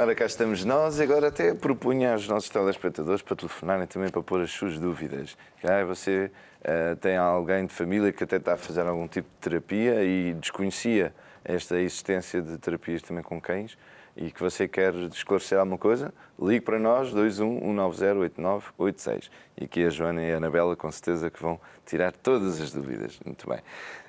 Ora, cá estamos nós e agora até propunha aos nossos telespectadores para telefonarem também para pôr as suas dúvidas. Você tem alguém de família que até está a fazer algum tipo de terapia e desconhecia esta existência de terapias também com cães e que você quer esclarecer alguma coisa, ligue para nós, 211908986. E aqui a Joana e a Anabela com certeza que vão tirar todas as dúvidas. Muito bem.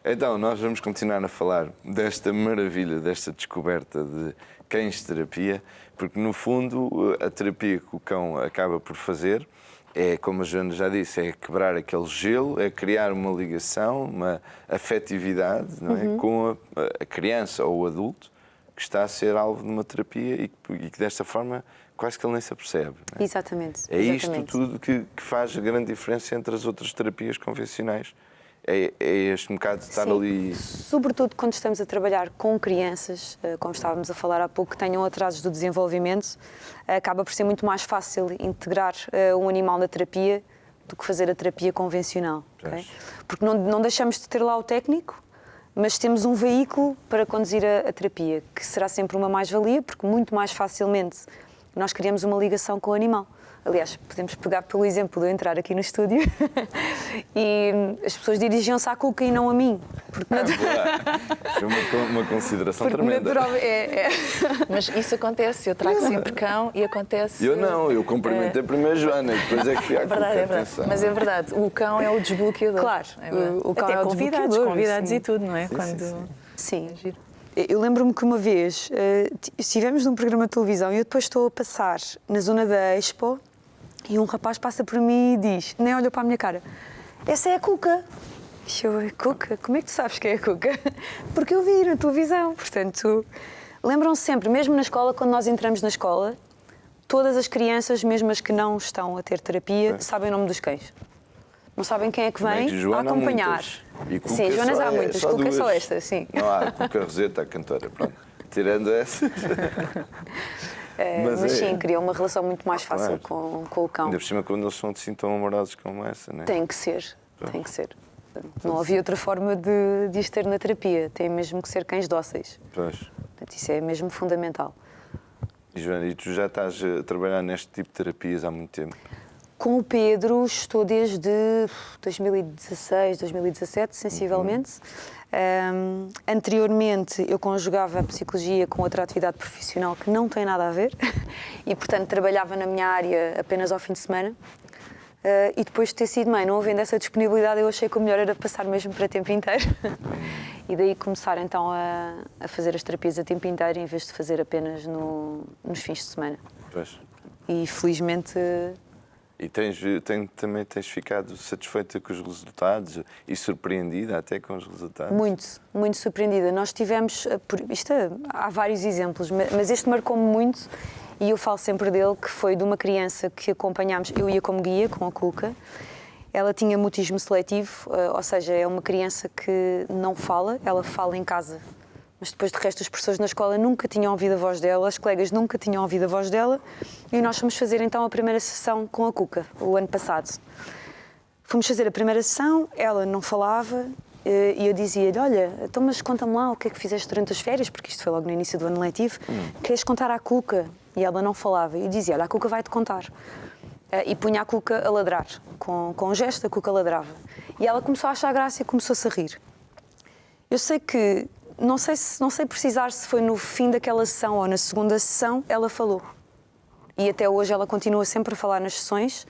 Então, nós vamos continuar a falar desta maravilha, desta descoberta de cães-terapia, porque no fundo a terapia que o cão acaba por fazer é, como a Joana já disse, é quebrar aquele gelo, é criar uma ligação, uma afetividade, não é? Com a criança ou o adulto que está a ser alvo de uma terapia e que desta forma quase que ele nem se apercebe. Não é? Exatamente. É isto tudo que faz a grande diferença entre as outras terapias convencionais. É este bocado de estar ali... Sobretudo quando estamos a trabalhar com crianças, como estávamos a falar há pouco, que tenham atrasos do desenvolvimento, acaba por ser muito mais fácil integrar um animal na terapia do que fazer a terapia convencional. Okay? Porque não deixamos de ter lá o técnico, mas temos um veículo para conduzir a terapia, que será sempre uma mais-valia, porque muito mais facilmente nós criamos uma ligação com o animal. Aliás, podemos pegar pelo exemplo de eu entrar aqui no estúdio e as pessoas dirigiam-se à Cuca e não a mim. Porque Foi uma consideração tremenda. Mas isso acontece, eu trago sempre cão e acontece... Eu não, eu cumprimentei primeiro a Joana e depois é que fui à Cuca. É verdade. Mas é verdade, o cão é o desbloqueador. Claro, o cão até é o desbloqueador. convidados e tudo, não é? Sim. Eu lembro-me que uma vez estivemos num programa de televisão e eu depois estou a passar na zona da Expo e um rapaz passa por mim e diz, nem olhou para a minha cara, essa é a Cuca. E eu, Cuca? Como é que tu sabes que é a Cuca? Porque eu vi na televisão. Portanto, lembram-se sempre, mesmo na escola, quando nós entramos na escola, todas as crianças, mesmo as que não estão a ter terapia, sabem o nome dos cães. Não sabem quem é que vem a acompanhar. Sim, Joanas há muitas, Cuca é só esta, sim. Não há Cuca Roseta, a cantora, pronto. Tirando essa... Mas sim, cria uma relação muito mais fácil com o cão. Ainda por cima, quando eles são assim tão amorosos como essa, não é? Tem que ser, tem que ser. Não havia outra forma de os ter na terapia. Tem mesmo que ser cães dóceis. Pois. Portanto, isso é mesmo fundamental. E Joana, e tu já estás a trabalhar neste tipo de terapias há muito tempo? Com o Pedro estou desde 2016, 2017, sensivelmente. Anteriormente eu conjugava a psicologia com outra atividade profissional que não tem nada a ver e, portanto, trabalhava na minha área apenas ao fim de semana. E depois de ter sido mãe, não havendo essa disponibilidade, eu achei que o melhor era passar mesmo para tempo inteiro. E daí começar então a fazer as terapias a tempo inteiro em vez de fazer apenas nos fins de semana. Pois. E felizmente... E também tens ficado satisfeita com os resultados e surpreendida até com os resultados? Muito, muito surpreendida. Nós tivemos, há vários exemplos, mas este marcou-me muito e eu falo sempre dele, que foi de uma criança que acompanhámos, eu ia como guia com a Cuca. Ela tinha mutismo seletivo, ou seja, é uma criança que não fala, ela fala em casa. Mas depois de resto as pessoas na escola nunca tinham ouvido a voz dela, as colegas nunca tinham ouvido a voz dela e nós fomos fazer então a primeira sessão com a Cuca, o ano passado. Fomos fazer a primeira sessão, ela não falava e eu dizia-lhe, olha, então mas conta-me lá o que é que fizeste durante as férias, porque isto foi logo no início do ano letivo, queres contar à Cuca? E ela não falava. E eu dizia, olha, a Cuca vai-te contar. E punha a Cuca a ladrar, com um gesto a Cuca ladrava. E ela começou a achar graça e começou-se a rir. Eu sei que não sei precisar se foi no fim daquela sessão ou na segunda sessão, ela falou. E até hoje ela continua sempre a falar nas sessões.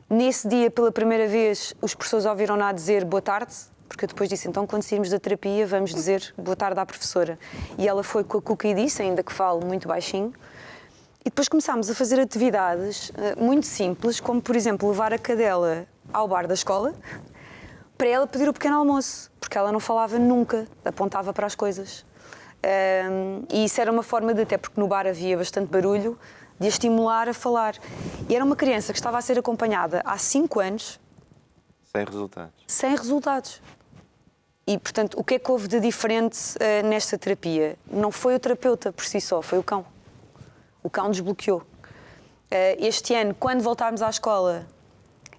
Nesse dia, pela primeira vez, os professores ouviram-na dizer boa tarde, porque eu depois disse, então, quando sairmos da terapia, vamos dizer boa tarde à professora. E ela foi com a Cuca e disse, ainda que falo muito baixinho. E depois começámos a fazer atividades muito simples, como, por exemplo, levar a cadela ao bar da escola, para ela pedir o pequeno almoço, porque ela não falava nunca, apontava para as coisas. E isso era uma forma de, até porque no bar havia bastante barulho, de a estimular a falar. E era uma criança que estava a ser acompanhada há 5 anos... Sem resultados. Sem resultados. E, portanto, o que é que houve de diferente nesta terapia? Não foi o terapeuta por si só, foi o cão. O cão desbloqueou. Este ano, quando voltámos à escola,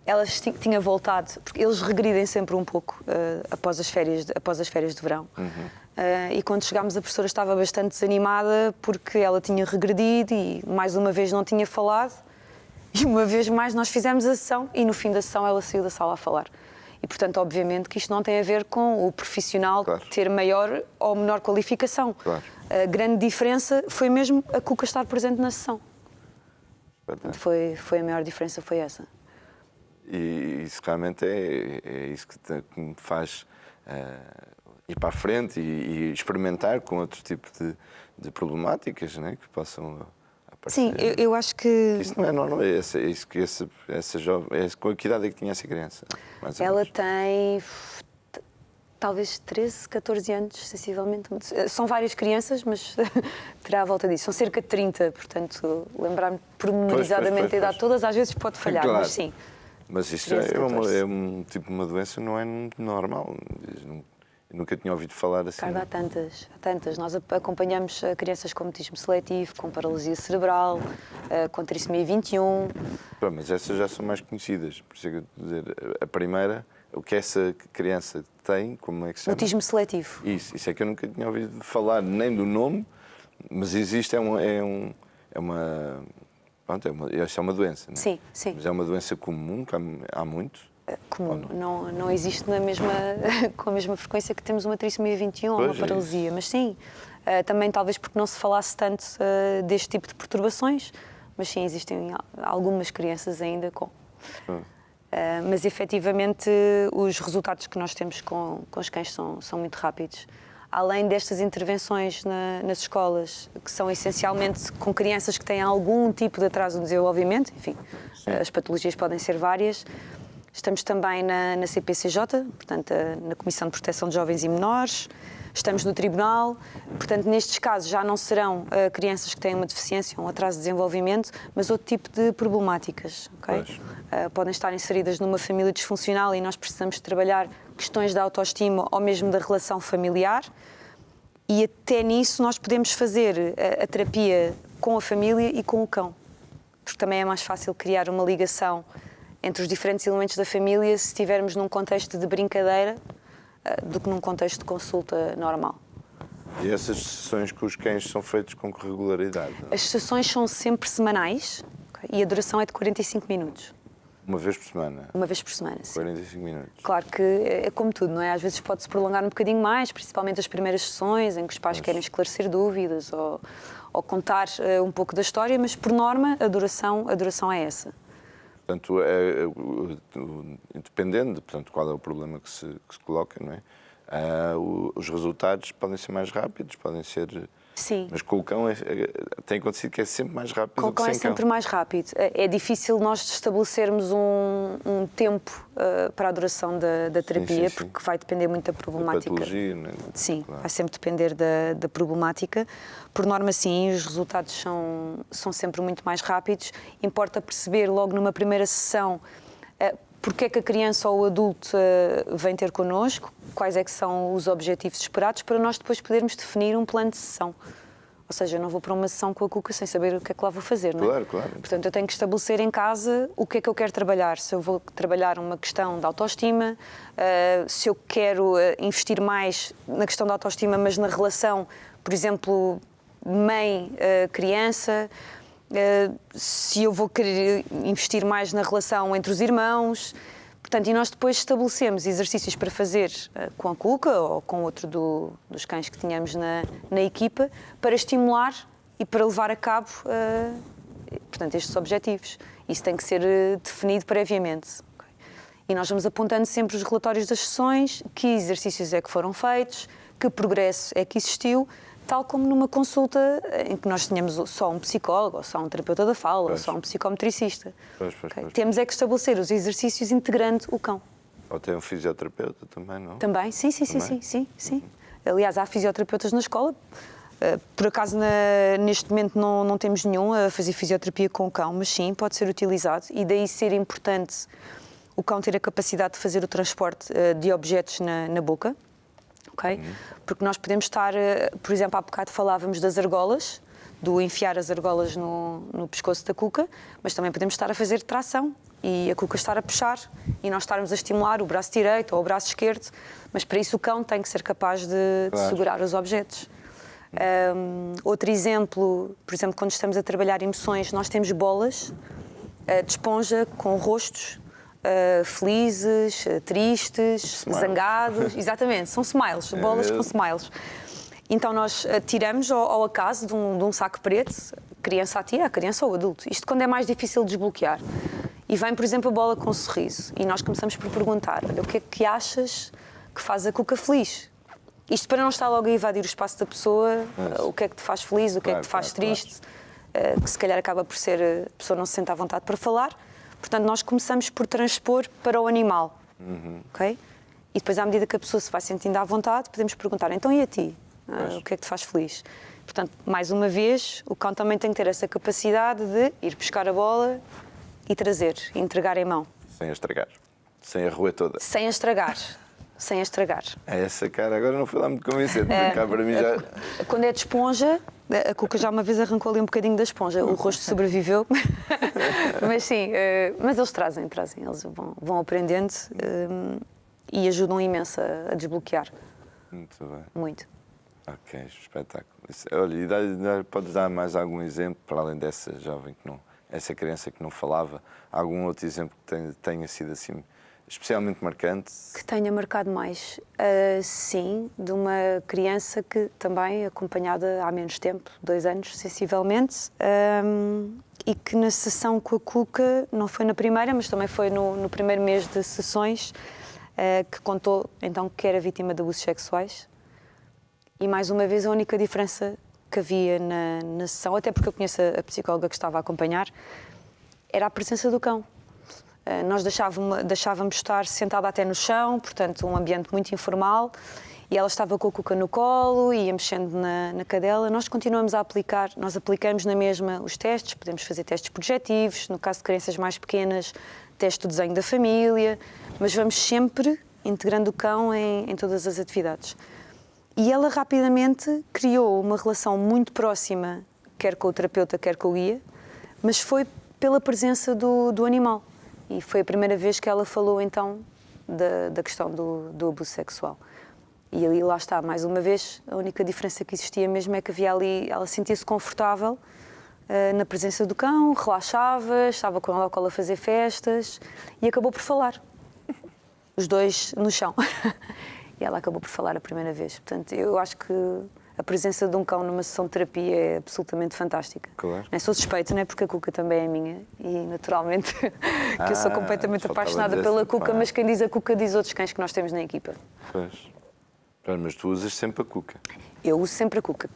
ela tinha voltado, porque eles regridem sempre um pouco após as férias de verão. E quando chegámos, a professora estava bastante desanimada porque ela tinha regredido e mais uma vez não tinha falado. E uma vez mais nós fizemos a sessão e no fim da sessão ela saiu da sala a falar. E, portanto, obviamente que isto não tem a ver com o profissional ter maior ou menor qualificação. A grande diferença foi mesmo a Cuca estar presente na sessão. Foi a maior diferença, foi essa. E isso realmente é isso que me faz ir para a frente e experimentar com outro tipo de problemáticas, né, que possam aparecer. Sim, eu acho que... Isso não é normal, essa jovem, com que idade é que tinha essa criança? Ela tem talvez 13, 14 anos, sensivelmente. São várias crianças, mas terá à volta disso. São cerca de 30, portanto, lembrar-me pormenorizadamente a idade todas, às vezes pode falhar, claro. Mas sim. Mas isto é um tipo de uma doença, não é normal. Eu nunca tinha ouvido falar assim. Ricardo, há tantas. Nós acompanhamos crianças com mutismo seletivo, com paralisia cerebral, com trissomia 21. Mas essas já são mais conhecidas. Por isso é que eu estou a dizer, a primeira, o que essa criança tem, como é que se chama? Mutismo seletivo. Isso é que eu nunca tinha ouvido falar nem do nome, mas existe, essa é uma doença, não é? Sim. Mas é uma doença comum, que há muito? Comum. Não existe com a mesma frequência que temos uma trissomia 21 ou uma paralisia, mas sim, também talvez porque não se falasse tanto deste tipo de perturbações, mas sim, existem algumas crianças ainda com. Mas efetivamente os resultados que nós temos com os cães são muito rápidos. Além destas intervenções nas escolas, que são essencialmente com crianças que têm algum tipo de atraso no desenvolvimento, enfim, as patologias podem ser várias. Estamos também na CPCJ, portanto, na Comissão de Proteção de Jovens e Menores. Estamos no Tribunal. Portanto, nestes casos já não serão crianças que têm uma deficiência, um atraso de desenvolvimento, mas outro tipo de problemáticas. Okay? Podem estar inseridas numa família disfuncional e nós precisamos trabalhar questões da autoestima ou mesmo da relação familiar. E até nisso nós podemos fazer a terapia com a família e com o cão. Porque também é mais fácil criar uma ligação entre os diferentes elementos da família se estivermos num contexto de brincadeira do que num contexto de consulta normal. E essas sessões com os cães são feitas com que regularidade? Não? As sessões são sempre semanais, e a duração é de 45 minutos. Uma vez por semana? Uma vez por semana, sim. 45 minutos. Claro que é como tudo, não é? Às vezes pode-se prolongar um bocadinho mais, principalmente as primeiras sessões em que os pais querem esclarecer dúvidas ou contar um pouco da história, mas por norma a duração é essa. Portanto, dependendo de qual é o problema que se coloca, não é? Os resultados podem ser mais rápidos, podem ser... Sim. Mas com o cão tem acontecido que é sempre mais rápido com o cão é sempre mais rápido. É difícil nós estabelecermos um tempo para a duração da terapia, sim. porque vai depender muito da problemática. Da patologia, não é? Sim, claro. Vai sempre depender da problemática. Por norma, sim, os resultados são sempre muito mais rápidos. Importa perceber logo numa primeira sessão porque é que a criança ou o adulto vem ter connosco, quais é que são os objetivos esperados, para nós depois podermos definir um plano de sessão. Ou seja, eu não vou para uma sessão com a Cuca sem saber o que é que lá vou fazer, não é? Claro. Portanto, eu tenho que estabelecer em casa o que é que eu quero trabalhar. Se eu vou trabalhar uma questão de autoestima, se eu quero investir mais na questão da autoestima, mas na relação, por exemplo, mãe-criança, se eu vou querer investir mais na relação entre os irmãos. Portanto, e nós depois estabelecemos exercícios para fazer com a Cuca ou com outro dos cães que tínhamos na equipa para estimular e para levar a cabo portanto, estes objetivos. Isso tem que ser definido previamente. Okay? E nós vamos apontando sempre os relatórios das sessões, que exercícios é que foram feitos, que progresso é que existiu, tal como numa consulta em que nós tínhamos só um psicólogo, ou só um terapeuta da fala, ou só um psicometricista. Pois. Temos é que estabelecer os exercícios integrando o cão. Ou tem um fisioterapeuta também, não? Também, sim. Aliás, há fisioterapeutas na escola. Por acaso, neste momento, não temos nenhum a fazer fisioterapia com o cão, mas sim, pode ser utilizado. E daí ser importante o cão ter a capacidade de fazer o transporte de objetos na boca. Okay? Porque nós podemos estar, por exemplo, há bocado falávamos das argolas, do enfiar as argolas no pescoço da Cuca, mas também podemos estar a fazer tração e a Cuca estar a puxar e nós estarmos a estimular o braço direito ou o braço esquerdo, mas para isso o cão tem que ser capaz de segurar os objetos. Outro exemplo, por exemplo, quando estamos a trabalhar emoções, nós temos bolas de esponja com rostos felizes, tristes, zangados. Exatamente, são smiles, bolas com smiles. Então nós tiramos ao acaso de um saco preto, a criança atira, a criança ou o adulto. Isto quando é mais difícil de desbloquear. E vem, por exemplo, a bola com um sorriso. E nós começamos por perguntar, olha, o que é que achas que faz a Cuca feliz? Isto para não estar logo a invadir o espaço da pessoa, o que é que te faz feliz, o que é que te faz triste, que se calhar acaba por ser, a pessoa não se sente à vontade para falar. Portanto, nós começamos por transpor para o animal, ok? E depois, à medida que a pessoa se vai sentindo à vontade, podemos perguntar, então e a ti? O que é que te faz feliz? Portanto, mais uma vez, o cão também tem que ter essa capacidade de ir buscar a bola e trazer, entregar em mão. Sem a estragar, sem a roer toda. Sem a estragar. Sem a estragar. Essa cara agora não foi lá muito convincente, porque cá para mim já... Quando é de esponja, a Cuca já uma vez arrancou ali um bocadinho da esponja, o rosto sobreviveu, mas sim, mas eles trazem, eles vão aprendendo e ajudam imenso a desbloquear. Muito bem. Muito. Ok, espetáculo. Olha, e podes dar mais algum exemplo, para além dessa jovem que não... Essa criança que não falava, algum outro exemplo que tenha sido assim especialmente marcante? Que tenha marcado mais, sim, de uma criança que também, acompanhada há menos tempo, 2 anos, sensivelmente, e que na sessão com a Cuca, não foi na primeira, mas também foi no primeiro mês de sessões, que contou então que era vítima de abusos sexuais. E mais uma vez a única diferença que havia na sessão, até porque eu conheço a psicóloga que estava a acompanhar, era a presença do cão. Nós deixávamos estar sentada até no chão, portanto um ambiente muito informal, e ela estava com a Cuca no colo, ia mexendo na cadela. Nós continuamos a aplicar, nós aplicamos na mesma os testes, podemos fazer testes projetivos, no caso de crianças mais pequenas, teste do desenho da família, mas vamos sempre integrando o cão em todas as atividades. E ela rapidamente criou uma relação muito próxima, quer com o terapeuta, quer com o guia, mas foi pela presença do animal. E foi a primeira vez que ela falou, então, da questão do abuso sexual. E ali, lá está, mais uma vez, a única diferença que existia mesmo é que havia ali, ela sentia-se confortável na presença do cão, relaxava, estava com ela ao colo a fazer festas e acabou por falar. Os dois no chão. E ela acabou por falar a primeira vez. Portanto, eu acho que a presença de um cão numa sessão de terapia é absolutamente fantástica. Claro. Não sou suspeita, não é? Porque a Cuca também é minha e, naturalmente, que eu sou completamente apaixonada pela Cuca, mas quem diz a Cuca diz outros cães que nós temos na equipa. Pois. Mas tu usas sempre a Cuca? Eu uso sempre a Cuca.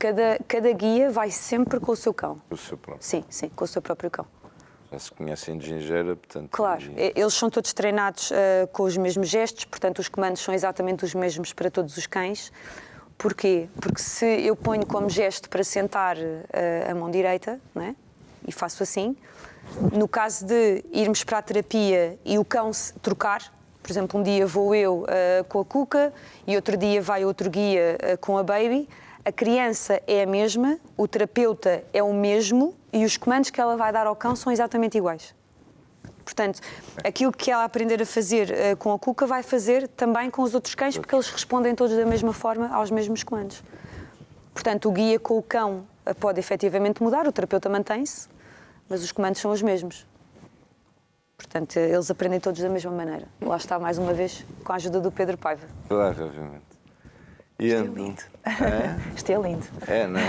Cada guia vai sempre com o seu cão. O seu próprio? Sim, com o seu próprio cão. Já se conhecem de gingeira, portanto... Claro, eles são todos treinados com os mesmos gestos, portanto os comandos são exatamente os mesmos para todos os cães. Porquê? Porque se eu ponho como gesto para sentar a mão direita, não é? E faço assim, no caso de irmos para a terapia e o cão se trocar, por exemplo, um dia vou eu com a Cuca e outro dia vai outro guia com a Baby, a criança é a mesma, o terapeuta é o mesmo e os comandos que ela vai dar ao cão são exatamente iguais. Portanto, aquilo que ela aprender a fazer com a Cuca vai fazer também com os outros cães, porque eles respondem todos da mesma forma aos mesmos comandos. Portanto, o guia com o cão pode efetivamente mudar, o terapeuta mantém-se, mas os comandos são os mesmos. Portanto, eles aprendem todos da mesma maneira. Lá está, mais uma vez, com a ajuda do Pedro Paiva. Claro, obviamente. E Isto é lindo. Isto é lindo. É, não é?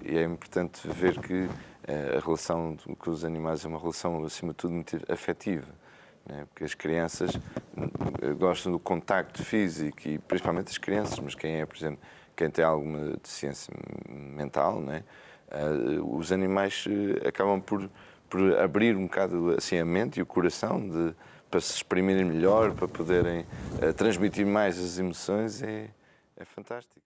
E é importante ver que a relação com os animais é uma relação, acima de tudo, muito afetiva. Né? Porque as crianças gostam do contacto físico, e principalmente as crianças, mas por exemplo, quem tem alguma deficiência mental, né? Os animais acabam por abrir um bocado assim, a mente e o coração para se exprimirem melhor, para poderem transmitir mais as emoções, é fantástico.